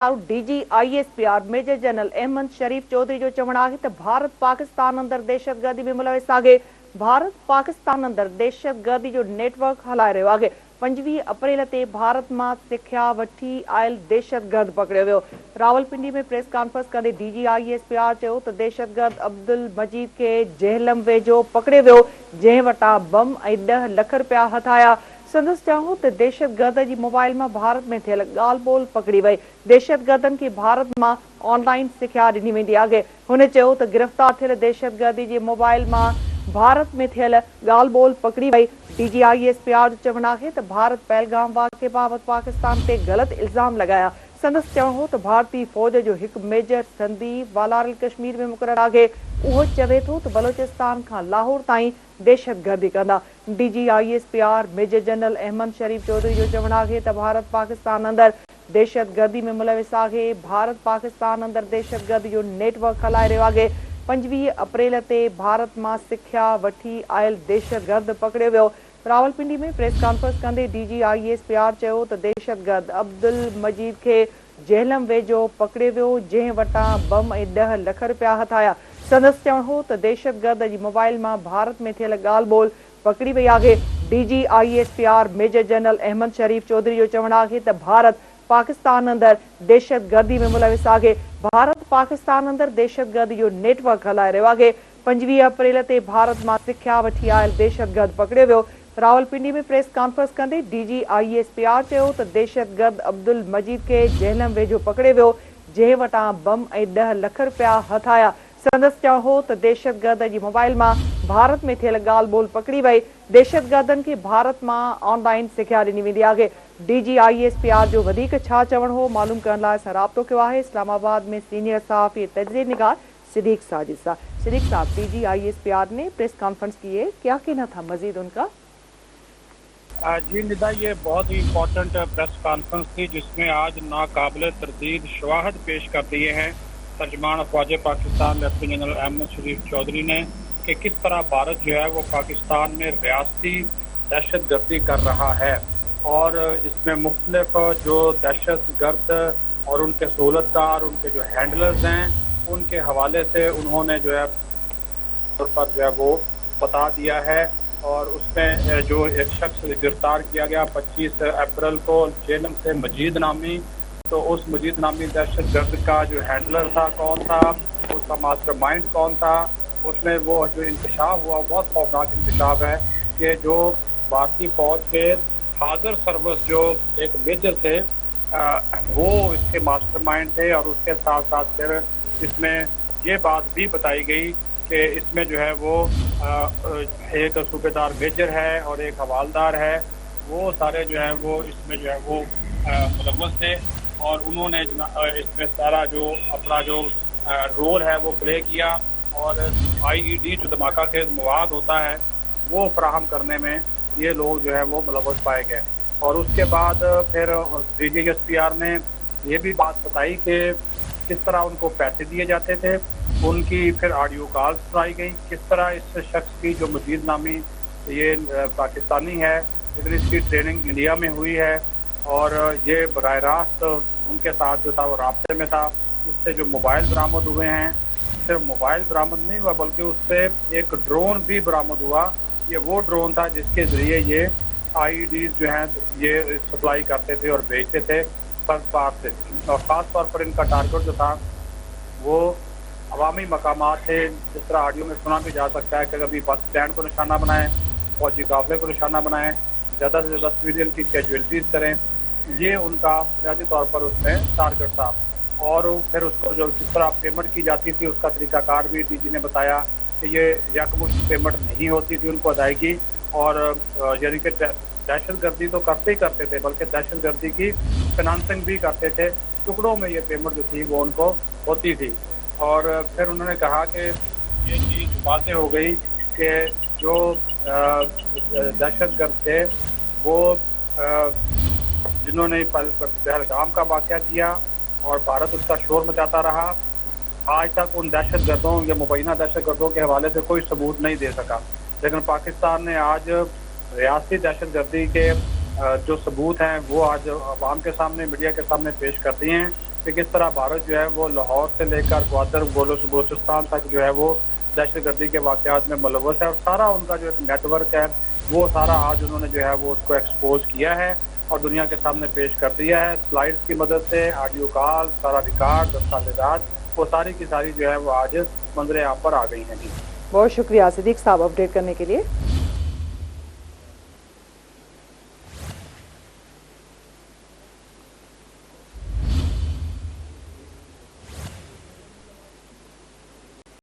DGISPR major general Ahmad शरीफ चौधरी जो चवण है तो भारत पाकिस्तान अंदर दहशतगर्दी में मुलविस आहे। भारत पाकिस्तान अंदर दहशतगर्दी जो नेटवर्क हलाए रहियो आहे। 25 अप्रैल ते भारत में सिख्या वठी आयल दहशतगर्द पकड़ियो वियो। रावलपिंडी में प्रेस कॉन्फ्रेंस कंदे DGISPR चयो तो दहशतगर्द अब्दुल मजीद के जेहलम वेझो पकड़ियो वियो, जंहिं वटां बम ऐं 10 लाख रुपया हथाया। संदसि चयो तो दहशतगर्द जी मोबाइल में भारत में थियल ॻाल्हि ॿोल पकड़ी वई। दहशतगर्दनि खे भारत में ऑनलाइन सिख्या ॾिनी वेंदी आहे। हुन चयो तो गिरफ़्तार थियल दहशतगर्दी जे मोबाइल में भारत में थियल ॻाल्हि ॿोल पकड़ी वई। DGISPR जो चवणु आहे तो भारत पहलगाम वाक़े बाबति पाकिस्तान ते ग़लत इल्ज़ाम लगाया। संदसि चवणु हो तो भारतीय फौज जो एक मेजर संधी वालारल कश्मीर में मुक़रर आहे। उहो चवे थो तो बलोचिस्तान खां लाहौर ताईं दहशतगर्दी कंदा। DGISPR मेजर जनरल अहमद शरीफ चौधरी जो चवणु आहे तो भारत पाकिस्तान अंदर दहशतगर्दी में मुलविस आहे। भारत पाकिस्तान अंदर दहशतगर्दी जो नेटवर्क हलाए रहियो आहे। 25 अप्रैल ते भारत में सिख्या वठी आयल दहशतगर्द पकड़ियो वियो। रावलपिंडी में प्रेस कॉन्फ्रेंस कंदे DGISPR चयो तो दहशतगर्द अब्दुल मजीद के जेहलम वेझो पकड़ियो वियो, जंहिं वटां बम ऐं 10 लाख रुपया हथाया। संदसि चवणु हो तो दहशतगर्द जी मोबाइल में भारत में थियल ॻाल्हि ॿोल पकड़ी वई आहे। DGISPR मेजर जनरल अहमद शरीफ चौधरी जो चवणु आहे तो भारत पाकिस्तान अंदर दहशतगर्दी में मुलविस आहे। भारत पाकिस्तान अंदर दहशतगर्दी जो नेटवर्क हलाए रहियो आहे। 25 अप्रैल ते भारत में सिख्या वठी आयल दहशतगर्द पकड़ियो वियो। रावलपिंडी में प्रेस कॉन्फ्रेंस कंदे DGISPR चयो तो दहशतगर्द अब्दुल मजीद के जेहलम वेझो पकड़ियो वियो, जंहिं वटां बम ऐं 10 लाख रुपया हथाया। संदसि चयो हो तो दहशतगर्द जी मोबाइल में भारत में थियल ॻाल्हि ॿोल पकड़ी वई। दहशतगर्दनि खे भारत में ऑनलाइन सिख्या ॾिनी वेंदी आहे। DGISPR जो वधीक छा चवणु हो मालूम करण लाइ असां राब्तो कयो आहे इस्लामाबाद में सीनियर सहाफ़ी तजज़िये निगार सिद्दीक साजिद साहब। सिद्दीक साहब, DGISPR ने प्रेस कॉन्फ्रेंस की है, क्या कहना था मजीद उनका? जी निदा, ये बहुत ही इम्पोर्टेंट प्रेस कॉन्फ्रेंस थी जिसमें आज नाकाबिल तरदीद शवाहद पेश कर दिए हैं तर्जमान अफवाज पाकिस्तान लेफ्टिनेंट जनरल अहमद शरीफ चौधरी ने कि किस तरह भारत जो है वो पाकिस्तान में रियासती दहशतगर्दी कर रहा है और इसमें मुख्तलिफ जो दहशतगर्द और उनके सहूलतकार, उनके जो हैंडलर्स हैं, उनके हवाले से उन्होंने जो है पर जो है वो बता दिया है। और उसमें जो एक शख्स गिरफ्तार किया गया 25 अप्रैल को जेलम से मजीद नामी, तो उस मजीद नामी दहशतगर्द का जो हैंडलर था कौन था, उसका मास्टरमाइंड कौन था, उसमें वो जो इंकशाफ हुआ बहुत खौफनाक इंकशाफ है कि जो भारतीय फौज के हाजिर सर्विस जो एक मेजर थे वो इसके मास्टरमाइंड थे। और उसके साथ साथ फिर इसमें ये बात भी बताई गई कि इसमें जो है वो एक सूबेदार मेजर है और एक हवालदार है, वो सारे जो है वो इसमें जो है वो मुलव्वस थे और उन्होंने इसमें सारा जो अपना जो रोल है वो प्ले किया। और IED जो धमाका खेज मवाद होता है वो फराहम करने में ये लोग जो है वो मुलव्वस पाए गए। और उसके बाद फिर DGISPR ने ये भी बात बताई कि किस तरह उनको पैसे दिए जाते थे, उनकी फिर ऑडियो कॉल्स सुनाई गई, किस तरह इस शख्स की जो मजीद नामी ये पाकिस्तानी है लेकिन इसकी ट्रेनिंग इंडिया में हुई है और ये बराह रास्त उनके साथ जो था वो राब्ते में था। उससे जो मोबाइल बरामद हुए हैं, सिर्फ मोबाइल बरामद नहीं हुआ बल्कि उससे एक ड्रोन भी बरामद हुआ। ये वो ड्रोन था जिसके ज़रिए ये IEDs जो हैं ये सप्लाई करते थे और भेजते थे पार से। और ख़ास तौर पर इनका टारगेट जो था वो अवामी मकामात थे। जिस तरह ऑडियो में सुना भी जा सकता है कि कभी बस स्टैंड को निशाना बनाएं, फौजी काफिले को निशाना बनाएं, ज़्यादा से ज़्यादा सिविलियन की कैजुअलिटीज़ करें, ये उनका बुनियादी तौर पर उसमें टारगेट था। और फिर उसको जो जिस तरह पेमेंट की जाती थी उसका तरीकाकार भी DG ने बताया कि ये यकमुश्त पेमेंट नहीं होती थी उनको अदायगी। और यानी कि दहशतगर्दी तो करते ही करते थे बल्कि दहशतगर्दी की फिनांसिंग भी करते थे। टुकड़ों में ये पेमेंट जो थी वो उनको होती थी। और फिर उन्होंने कहा कि ये चीज़ वाज़ेह हो गई कि जो दहशतगर्द थे वो जिन्होंने पहलगाम का वाक़या किया और भारत उसका शोर मचाता रहा, आज तक उन दहशतगर्दों या मुबैना दहशतगर्दों के हवाले से कोई सबूत नहीं दे सका। लेकिन पाकिस्तान ने आज रियासती दहशतगर्दी के जो सबूत हैं वो आज अवाम के सामने, मीडिया के सामने पेश कर दिए हैं। کہ کس طرح بھارت جو ہے وہ لاہور سے لے کر گوادر بلوچستان تک جو ہے وہ دہشت گردی کے واقعات میں ملوث ہے، اور سارا ان کا جو ایک نیٹ ورک ہے وہ سارا آج انہوں نے جو ہے وہ اس کو ایکسپوز کیا ہے اور دنیا کے سامنے پیش کر دیا ہے. سلائڈز کی مدد سے آڈیو کال، سارا ریکارڈ، دستاویزات، وہ ساری کی ساری جو ہے وہ آج منظر عام پر آ گئی ہیں. جی بہت شکریہ صدیق صاحب اپڈیٹ کرنے کے لیے.